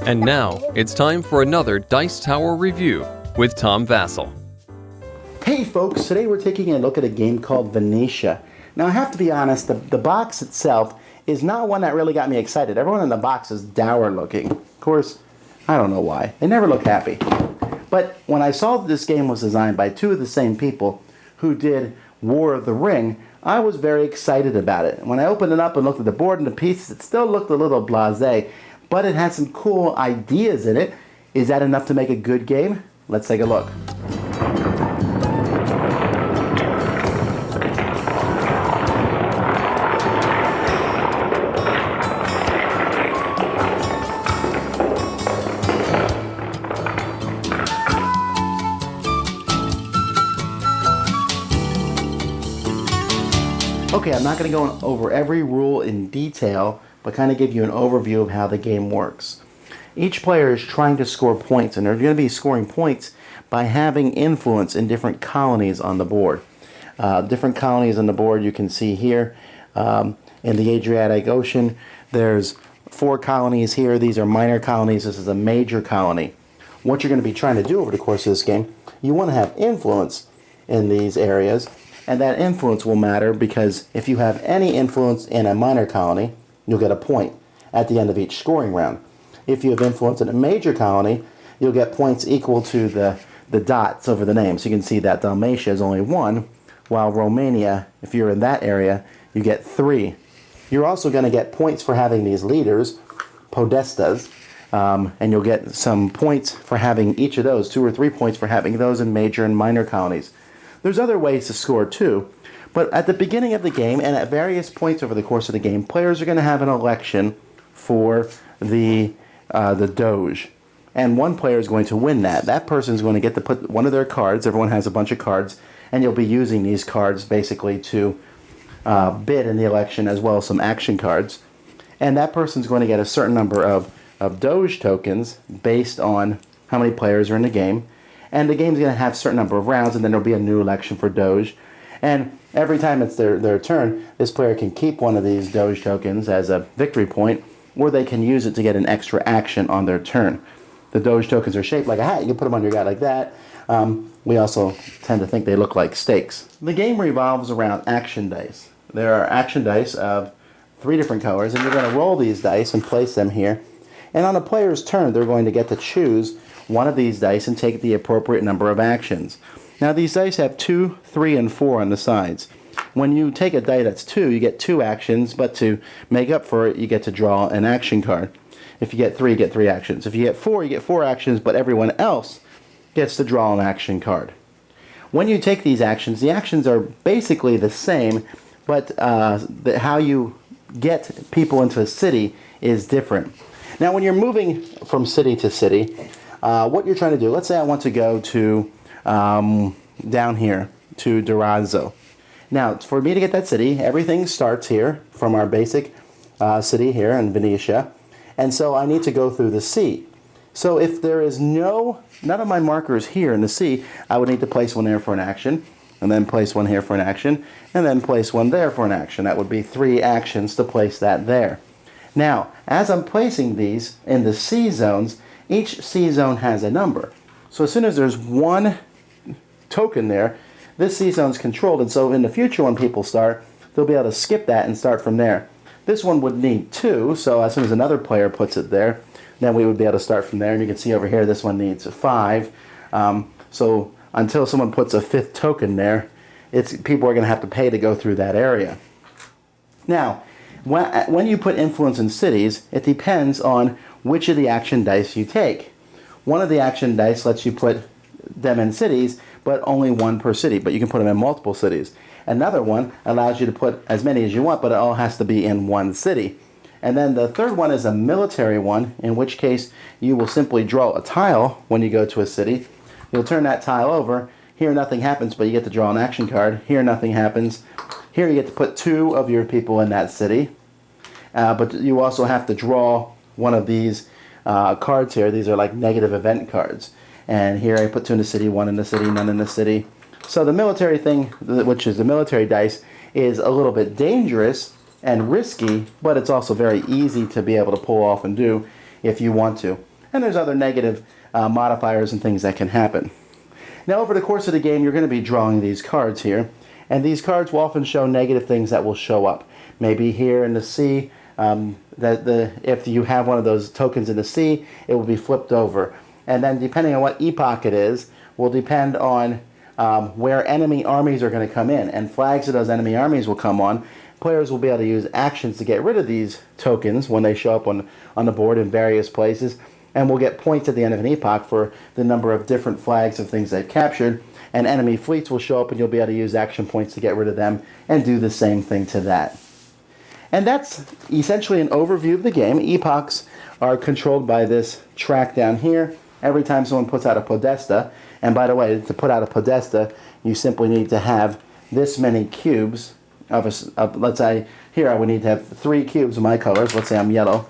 And now, it's time for another Dice Tower review with Tom Vasel. Hey folks, today we're taking a look at a game called Venetia. Now I have to be honest, the box itself is not one that really got me excited. Everyone in the box is dour looking. Of course, I don't know why. They never look happy. But when I saw that this game was designed by two of the same people who did War of the Ring, I was very excited about it. When I opened it up and looked at the board and the pieces, it still looked a little blasé, but it had some cool ideas in it. Is that enough to make a good game? Let's take a look. Okay, I'm not going to go over every rule in detail, but kind of give you an overview of how the game works. Each player is trying to score points, and they're going to be scoring points by having influence in different colonies on the board. Different colonies on the board you can see here. In the Adriatic Ocean, there's 4 colonies here. These are minor colonies. This is a major colony. What you're going to be trying to do over the course of this game, you want to have influence in these areas, and that influence will matter because if you have any influence in a minor colony, you'll get a point at the end of each scoring round. If you have influence in a major colony, you'll get points equal to the dots over the name. So you can see that Dalmatia is only 1, while Romania, if you're in that area, you get 3. You're also going to get points for having these leaders, podestas, and you'll get some points for having each of those, 2 or 3 points for having those in major and minor colonies. There's other ways to score too, but at the beginning of the game and at various points over the course of the game, players are going to have an election for the Doge. And one player is going to win that. That person is going to get to put one of their cards, everyone has a bunch of cards, and you'll be using these cards basically to bid in the election as well as some action cards. And that person is going to get a certain number of Doge tokens based on how many players are in the game. And the game's going to have a certain number of rounds, and then there'll be a new election for Doge. And every time it's their turn, this player can keep one of these Doge tokens as a victory point, or they can use it to get an extra action on their turn. The Doge tokens are shaped like a hat. You can put them on your guy like that. We also tend to think they look like stakes. The game revolves around action dice. There are action dice of 3 different colors, and you're going to roll these dice and place them here. And on a player's turn, they're going to get to choose one of these dice and take the appropriate number of actions. Now these dice have 2, 3, and 4 on the sides. When you take a die that's 2, you get 2 actions, but to make up for it, you get to draw an action card. If you get 3, you get 3 actions. If you get 4, you get 4 actions, but everyone else gets to draw an action card. When you take these actions, the actions are basically the same, but how you get people into a city is different. Now when you're moving from city to city, what you're trying to do, let's say I want to go to down here to Durazzo. Now, for me to get that city, everything starts here from our basic city here in Venetia, and so I need to go through the sea. So if there is none of my markers here in the sea, I would need to place one there for an action, and then place one here for an action, and then place one there for an action. That would be 3 actions to place that there. Now, as I'm placing these in the sea zones, each sea zone has a number. So as soon as there's 1 token there, this sea zone is controlled, and so in the future when people start, they'll be able to skip that and start from there. This one would need 2, so as soon as another player puts it there, then we would be able to start from there. And you can see over here, this one needs 5. So until someone puts a 5th token there, people are going to have to pay to go through that area. Now, when you put influence in cities, it depends on which of the action dice you take. One of the action dice lets you put them in cities, but only 1 per city, but you can put them in multiple cities. Another one allows you to put as many as you want, but it all has to be in 1 city. And then the third one is a military one, in which case you will simply draw a tile when you go to a city. You'll turn that tile over. Here nothing happens, but you get to draw an action card. Here nothing happens. Here you get to put 2 of your people in that city. But you also have to draw one of these cards here. These are like negative event cards. And here I put 2 in the city, 1 in the city, none in the city. So the military thing, which is the military dice, is a little bit dangerous and risky, but it's also very easy to be able to pull off and do if you want to. and there's other negative modifiers and things that can happen. Now, over the course of the game, you're going to be drawing these cards here, and these cards will often show negative things that will show up. Maybe here in the sea, if you have one of those tokens in the sea, it will be flipped over. And then depending on what epoch it is, will depend on where enemy armies are going to come in. And flags of those enemy armies will come on. Players will be able to use actions to get rid of these tokens when they show up on the board in various places. And will get points at the end of an epoch for the number of different flags of things they've captured. And enemy fleets will show up and you'll be able to use action points to get rid of them and do the same thing to that. And that's essentially an overview of the game. Epochs are controlled by this track down here. Every time someone puts out a Podesta, and by the way, to put out a Podesta, you simply need to have this many cubes let's say, here I would need to have 3 cubes of my colors. Let's say I'm yellow.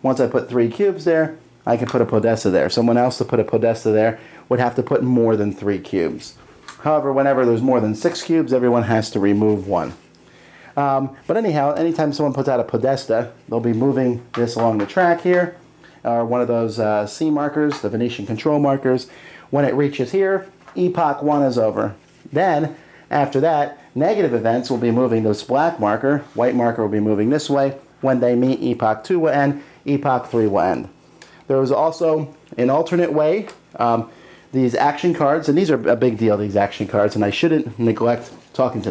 Once I put 3 cubes there, I can put a Podesta there. Someone else to put a Podesta there would have to put more than 3 cubes. However, whenever there's more than 6 cubes, everyone has to remove 1. But anyhow, anytime someone puts out a Podesta, they'll be moving this along the track here, or one of those C markers, the Venetian control markers. When it reaches here, Epoch 1 is over. Then, after that, negative events will be moving this black marker. White marker will be moving this way. When they meet, Epoch 2 will end, Epoch 3 will end. There was also an alternate way. These action cards, and these are a big deal, these action cards, and I shouldn't neglect talking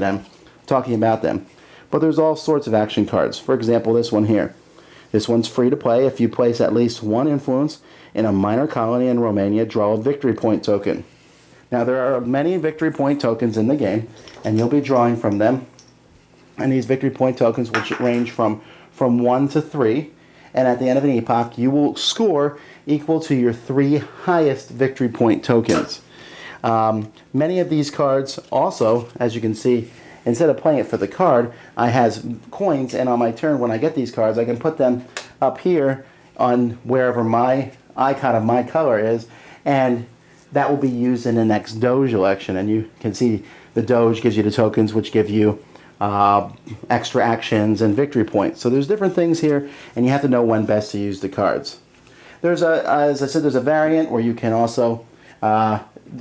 about them. But there's all sorts of action cards. For example, this one here. This one's free to play. If you place at least 1 influence in a minor colony in Romania, draw a victory point token. Now, there are many victory point tokens in the game, and you'll be drawing from them. And these victory point tokens will range from 1 to 3. And at the end of an epoch, you will score equal to your 3 highest victory point tokens. Many of these cards also, as you can see, instead of playing it for the card, I has coins, and on my turn, when I get these cards, I can put them up here on wherever my icon of my color is, and that will be used in the next Doge election. And you can see the Doge gives you the tokens, which give you extra actions and victory points. So there's different things here, and you have to know when best to use the cards. There's as I said, there's a variant where you can also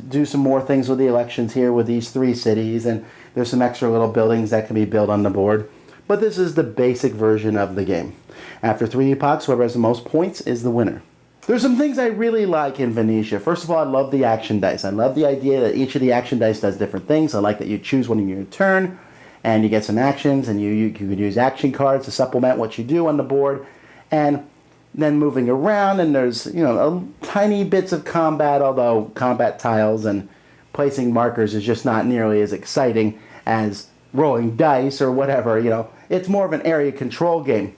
do some more things with the elections here with these 3 cities, and there's some extra little buildings that can be built on the board. But this is the basic version of the game. After 3 epochs, whoever has the most points is the winner. There's some things I really like in Venetia. First of all, I love the action dice. I love the idea that each of the action dice does different things. I like that you choose one in your turn, and you get some actions, and you can use action cards to supplement what you do on the board. And then moving around, and there's, tiny bits of combat, although combat tiles and placing markers is just not nearly as exciting as rolling dice or whatever. It's more of an area control game.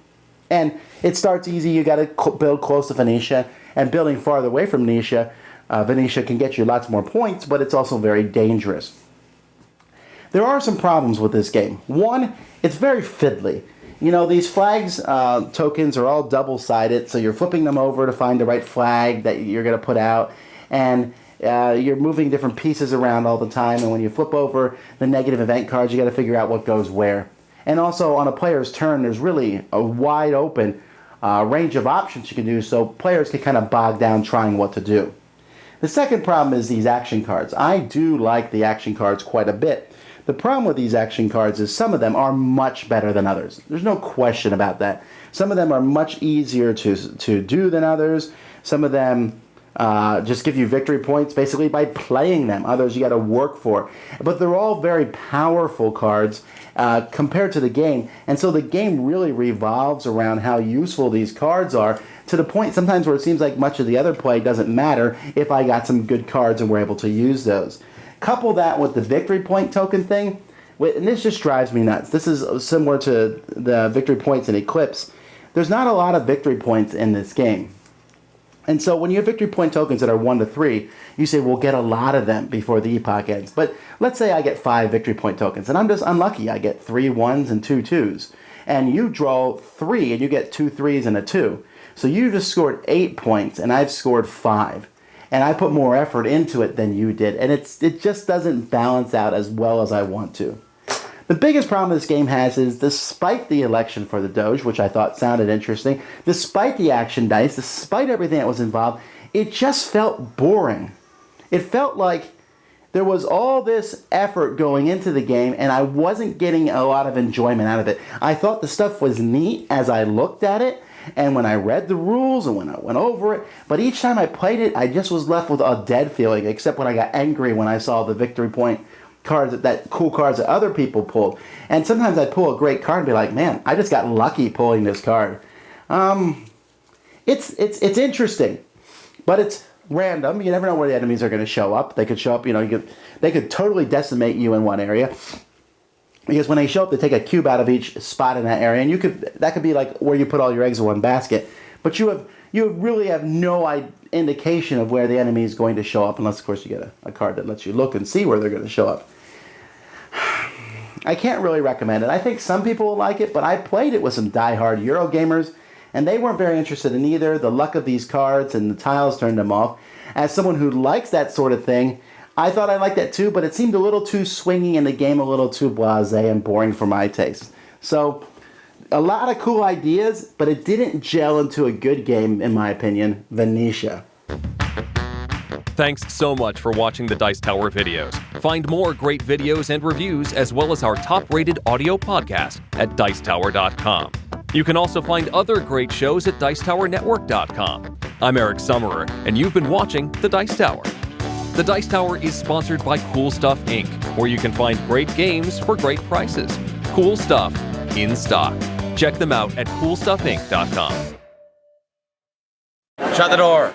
And it starts easy. You got to build close to Venetia, and building farther away from Venetia, Venetia can get you lots more points, but it's also very dangerous. There are some problems with this game. One, it's very fiddly. These flags tokens are all double-sided, so you're flipping them over to find the right flag that you're going to put out, and you're moving different pieces around all the time, and when you flip over the negative event cards, you got to figure out what goes where. And also, on a player's turn, there's really a wide open range of options you can do, so players can kind of bog down trying what to do. The second problem is these action cards. I do like the action cards quite a bit. The problem with these action cards is some of them are much better than others. There's no question about that. Some of them are much easier to do than others. Some of them just give you victory points basically by playing them. Others you got to work for. But they're all very powerful cards compared to the game. And so the game really revolves around how useful these cards are, to the point sometimes where it seems like much of the other play doesn't matter if I got some good cards and we're able to use those. Couple that with the victory point token thing, and this just drives me nuts. This is similar to the victory points in Eclipse. There's not a lot of victory points in this game. And so when you have victory point tokens that are 1 to 3, you say, we'll get a lot of them before the epoch ends. But let's say I get 5 victory point tokens, and I'm just unlucky. I get 3 1s and 2 2s. And you draw 3, and you get 2 3s and a 2. So you just scored 8 points, and I've scored 5. And I put more effort into it than you did. And it just doesn't balance out as well as I want to. The biggest problem this game has is, despite the election for the Doge, which I thought sounded interesting, despite the action dice, despite everything that was involved, it just felt boring. It felt like there was all this effort going into the game, and I wasn't getting a lot of enjoyment out of it. I thought the stuff was neat as I looked at it, and when I read the rules and when I went over it, but each time I played it, I just was left with a dead feeling, except when I got angry when I saw the victory point cards, that cool cards that other people pulled. And sometimes I'd pull a great card and be like, man, I just got lucky pulling this card. It's interesting, but it's random. You never know where the enemies are going to show up. They could show up, they could totally decimate you in one area. Because when they show up, they take a cube out of each spot in that area, and that could be like where you put all your eggs in one basket. But you really have no indication of where the enemy is going to show up, unless, of course, you get a card that lets you look and see where they're going to show up. I can't really recommend it. I think some people will like it, but I played it with some diehard Euro gamers, and they weren't very interested in either. The luck of these cards and the tiles turned them off. As someone who likes that sort of thing, I thought I liked that too, but it seemed a little too swingy and the game a little too blasé and boring for my taste. So, a lot of cool ideas, but it didn't gel into a good game, in my opinion. Venetia. Thanks so much for watching the Dice Tower videos. Find more great videos and reviews, as well as our top-rated audio podcast at Dicetower.com. You can also find other great shows at Dicetowernetwork.com. I'm Eric Summerer, and you've been watching The Dice Tower. The Dice Tower is sponsored by Cool Stuff Inc., where you can find great games for great prices. Cool stuff in stock. Check them out at CoolStuffInc.com. Shut the door.